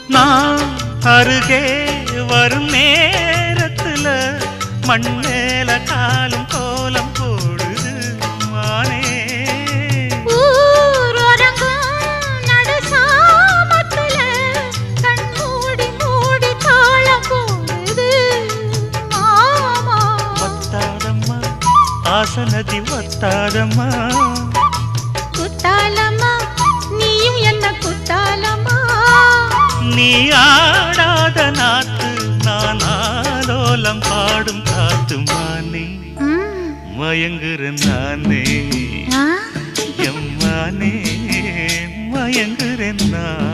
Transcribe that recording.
நான் அருகே வரும் நேரத்துல மண்ணேல காலும் கோலம் போடுது மானே. ஆசனதி ஒத்தாதம்மா குத்தாலம்மா நீயும் என்ன குத்தாலம்மா. நீ ஆடாத நாத்து நான் ஆலோலம் பாடும் காத்து மானே. மயங்குறேன் நானே எம்மானே மயங்குறேன் நான்.